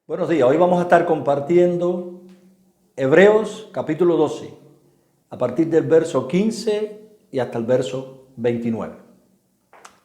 Buenos días, hoy vamos a estar compartiendo Hebreos capítulo 12, a partir del verso 15 y hasta el verso 29.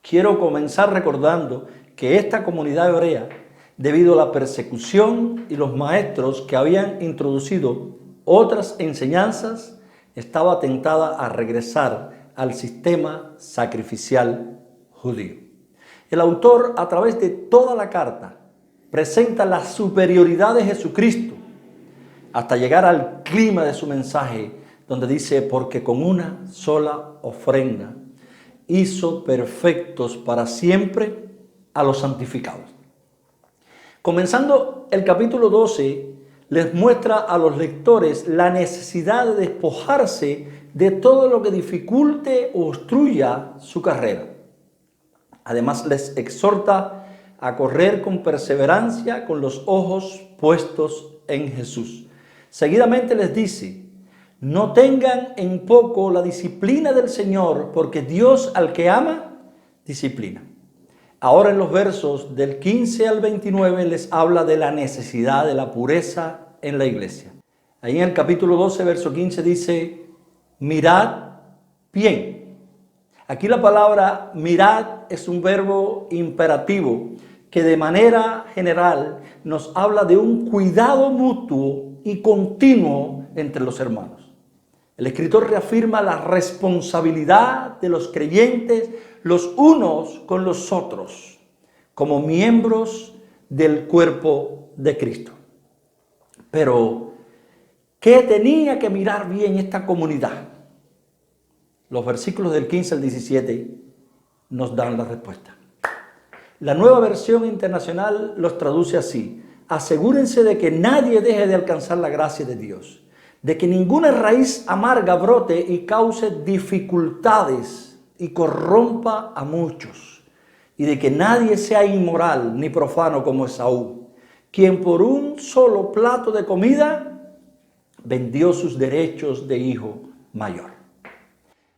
Quiero comenzar recordando que esta comunidad hebrea, debido a la persecución y los maestros que habían introducido otras enseñanzas, estaba tentada a regresar al sistema sacrificial judío. El autor, a través de toda la carta, presenta la superioridad de Jesucristo hasta llegar al clima de su mensaje, donde dice: porque con una sola ofrenda hizo perfectos para siempre a los santificados. Comenzando el capítulo 12, les muestra a los lectores la necesidad de despojarse de todo lo que dificulte o obstruya su carrera. Además, les exhorta a correr con perseverancia con los ojos puestos en Jesús. Seguidamente les dice: no tengan en poco la disciplina del Señor, porque Dios al que ama, disciplina. Ahora en los versos del 15 al 29 les habla de la necesidad de la pureza en la iglesia. Ahí en el capítulo 12, verso 15 dice: mirad bien. Aquí la palabra mirad es un verbo imperativo que de manera general nos habla de un cuidado mutuo y continuo entre los hermanos. El escritor reafirma la responsabilidad de los creyentes los unos con los otros como miembros del cuerpo de Cristo. Pero, ¿qué tenía que mirar bien esta comunidad? Los versículos del 15 al 17 nos dan la respuesta. La Nueva Versión Internacional los traduce así: asegúrense de que nadie deje de alcanzar la gracia de Dios, de que ninguna raíz amarga brote y cause dificultades y corrompa a muchos, y de que nadie sea inmoral ni profano como Esaú, quien por un solo plato de comida vendió sus derechos de hijo mayor.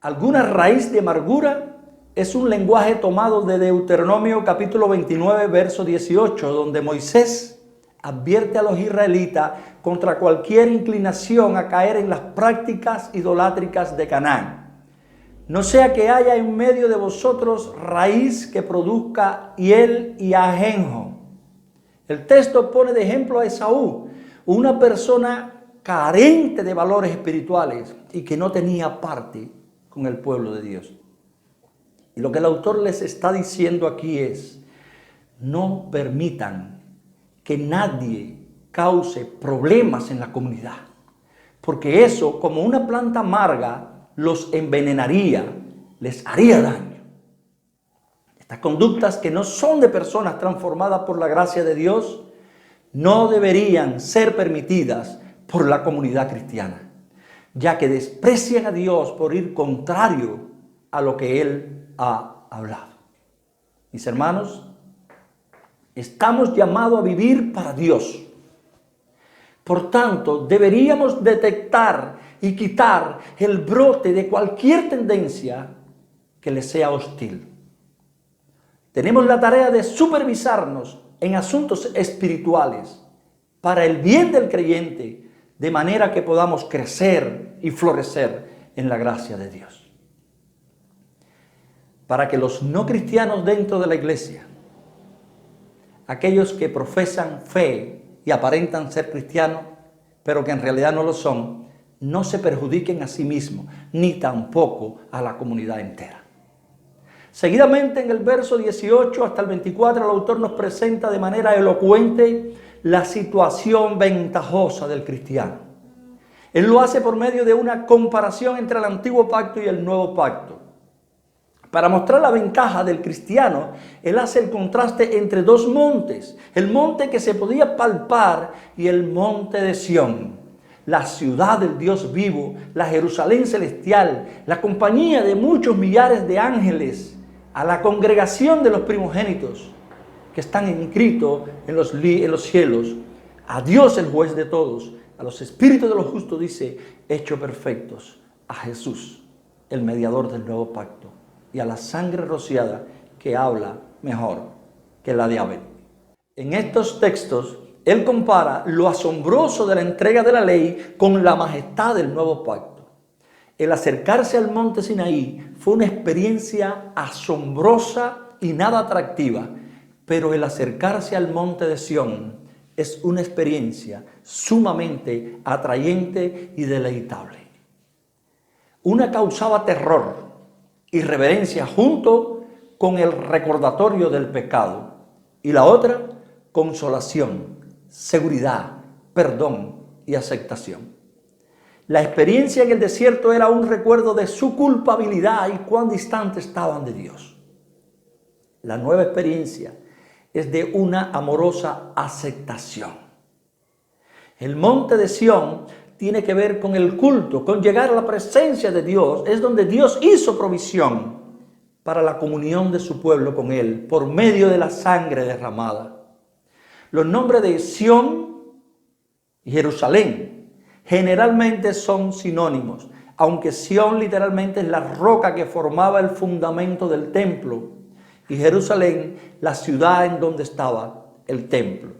¿Alguna raíz de amargura? Es un lenguaje tomado de Deuteronomio capítulo 29, verso 18, donde Moisés advierte a los israelitas contra cualquier inclinación a caer en las prácticas idolátricas de Canaán. No sea que haya en medio de vosotros raíz que produzca hiel y ajenjo. El texto pone de ejemplo a Esaú, una persona carente de valores espirituales y que no tenía parte con el pueblo de Dios. Y lo que el autor les está diciendo aquí es: no permitan que nadie cause problemas en la comunidad, porque eso, como una planta amarga, los envenenaría, les haría daño. Estas conductas, que no son de personas transformadas por la gracia de Dios, no deberían ser permitidas por la comunidad cristiana, ya que desprecian a Dios por ir contrario a lo que Él ha hablado. Mis hermanos, estamos llamados a vivir para Dios. Por tanto, deberíamos detectar y quitar el brote de cualquier tendencia que le sea hostil. Tenemos la tarea de supervisarnos en asuntos espirituales para el bien del creyente, de manera que podamos crecer y florecer en la gracia de Dios. Para que los no cristianos dentro de la iglesia, aquellos que profesan fe y aparentan ser cristianos, pero que en realidad no lo son, no se perjudiquen a sí mismos, ni tampoco a la comunidad entera. Seguidamente, en el verso 18 hasta el 24, el autor nos presenta de manera elocuente la situación ventajosa del cristiano. Él lo hace por medio de una comparación entre el antiguo pacto y el nuevo pacto. Para mostrar la ventaja del cristiano, él hace el contraste entre dos montes: el monte que se podía palpar y el monte de Sión, la ciudad del Dios vivo, la Jerusalén celestial, la compañía de muchos millares de ángeles, a la congregación de los primogénitos que están inscritos en los cielos, a Dios el juez de todos, a los espíritus de los justos, dice, hecho perfectos, a Jesús, el mediador del nuevo pacto, y a la sangre rociada que habla mejor que la de Abel. En estos textos él compara lo asombroso de la entrega de la ley con la majestad del nuevo pacto. El acercarse al monte Sinaí fue una experiencia asombrosa y nada atractiva, pero el acercarse al monte de Sión es una experiencia sumamente atrayente y deleitable. Una causaba terror y reverencia junto con el recordatorio del pecado, y la otra, consolación, seguridad, perdón y aceptación. La experiencia en el desierto era un recuerdo de su culpabilidad y cuán distante estaban de Dios. La nueva experiencia es de una amorosa aceptación. El monte de Sión tiene que ver con el culto, con llegar a la presencia de Dios. Es donde Dios hizo provisión para la comunión de su pueblo con Él por medio de la sangre derramada. Los nombres de Sión y Jerusalén generalmente son sinónimos, aunque Sión literalmente es la roca que formaba el fundamento del templo y Jerusalén la ciudad en donde estaba el templo.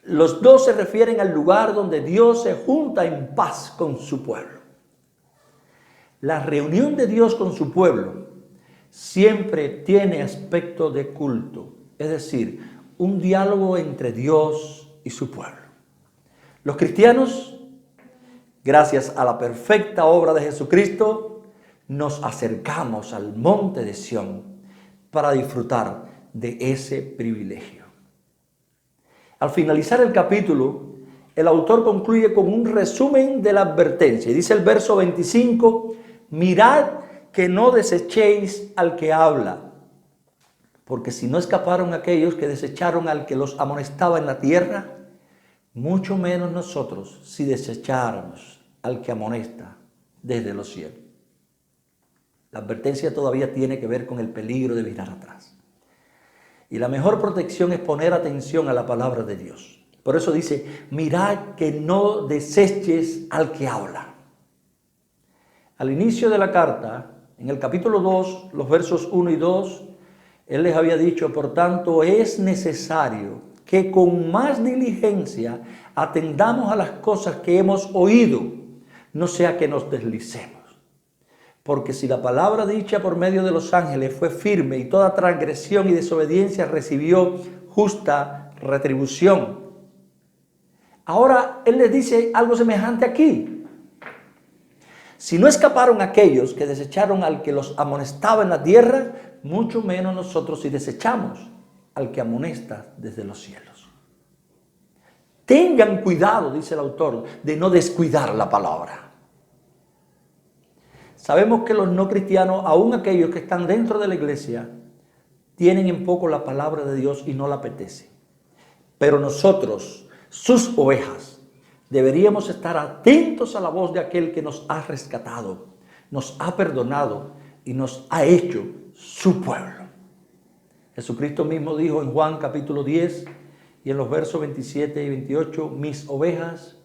Los dos se refieren al lugar donde Dios se junta en paz con su pueblo. La reunión de Dios con su pueblo siempre tiene aspecto de culto, es decir, un diálogo entre Dios y su pueblo. Los cristianos, gracias a la perfecta obra de Jesucristo, nos acercamos al monte de Sión para disfrutar de ese privilegio. Al finalizar el capítulo, el autor concluye con un resumen de la advertencia. Y dice el verso 25, mirad que no desechéis al que habla, porque si no escaparon aquellos que desecharon al que los amonestaba en la tierra, mucho menos nosotros si desecháramos al que amonesta desde los cielos. La advertencia todavía tiene que ver con el peligro de mirar atrás. Y la mejor protección es poner atención a la palabra de Dios. Por eso dice, mirad que no deseches al que habla. Al inicio de la carta, en el capítulo 2, los versos 1 y 2, él les había dicho, por tanto, es necesario que con más diligencia atendamos a las cosas que hemos oído, no sea que nos deslicemos. Porque si la palabra dicha por medio de los ángeles fue firme y toda transgresión y desobediencia recibió justa retribución. Ahora él les dice algo semejante aquí. Si no escaparon aquellos que desecharon al que los amonestaba en la tierra, mucho menos nosotros si desechamos al que amonesta desde los cielos. Tengan cuidado, dice el autor, de no descuidar la palabra. Sabemos que los no cristianos, aun aquellos que están dentro de la iglesia, tienen en poco la palabra de Dios y no la apetecen. Pero nosotros, sus ovejas, deberíamos estar atentos a la voz de aquel que nos ha rescatado, nos ha perdonado y nos ha hecho su pueblo. Jesucristo mismo dijo en Juan capítulo 10 y en los versos 27 y 28, mis ovejas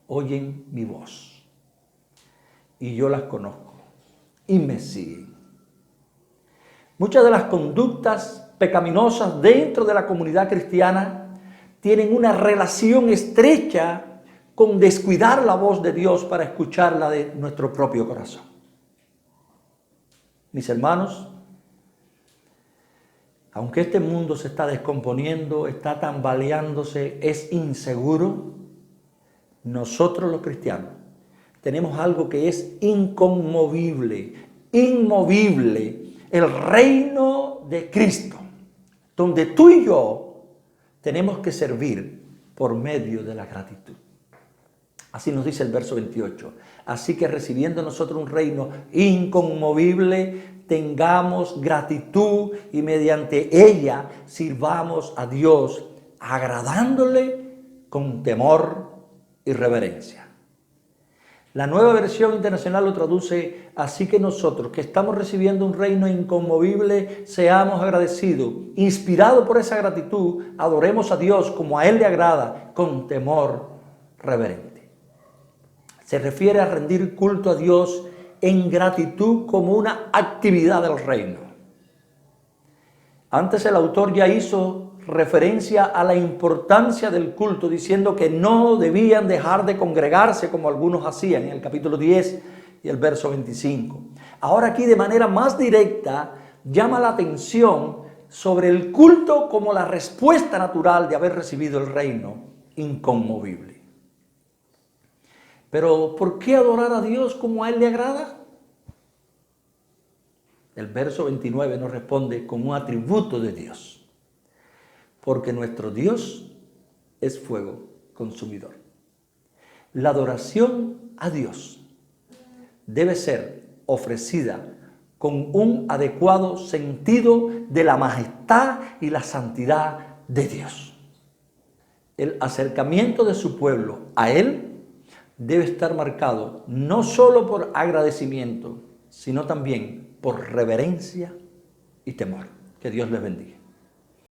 oyen mi voz. Y yo las conozco y me siguen. Muchas de las conductas pecaminosas dentro de la comunidad cristiana tienen una relación estrecha con descuidar la voz de Dios para escucharla de nuestro propio corazón. Mis hermanos, aunque este mundo se está descomponiendo, está tambaleándose, es inseguro, nosotros los cristianos tenemos algo que es inconmovible, inmovible, el reino de Cristo, donde tú y yo tenemos que servir por medio de la gratitud. Así nos dice el verso 28. Así que recibiendo nosotros un reino inconmovible, tengamos gratitud y mediante ella sirvamos a Dios, agradándole con temor y reverencia. La Nueva Versión Internacional lo traduce, así que nosotros que estamos recibiendo un reino inconmovible, seamos agradecidos. Inspirados por esa gratitud, adoremos a Dios como a Él le agrada, con temor reverente. Se refiere a rendir culto a Dios en gratitud como una actividad del reino. Antes el autor ya hizo referencia a la importancia del culto, diciendo que no debían dejar de congregarse como algunos hacían en el capítulo 10 y el verso 25. Ahora aquí de manera más directa llama la atención sobre el culto como la respuesta natural de haber recibido el reino inconmovible. Pero ¿por qué adorar a Dios como a Él le agrada? El verso 29 nos responde con un atributo de Dios. Porque nuestro Dios es fuego consumidor. La adoración a Dios debe ser ofrecida con un adecuado sentido de la majestad y la santidad de Dios. El acercamiento de su pueblo a Él debe estar marcado no solo por agradecimiento, sino también por reverencia y temor. Que Dios les bendiga.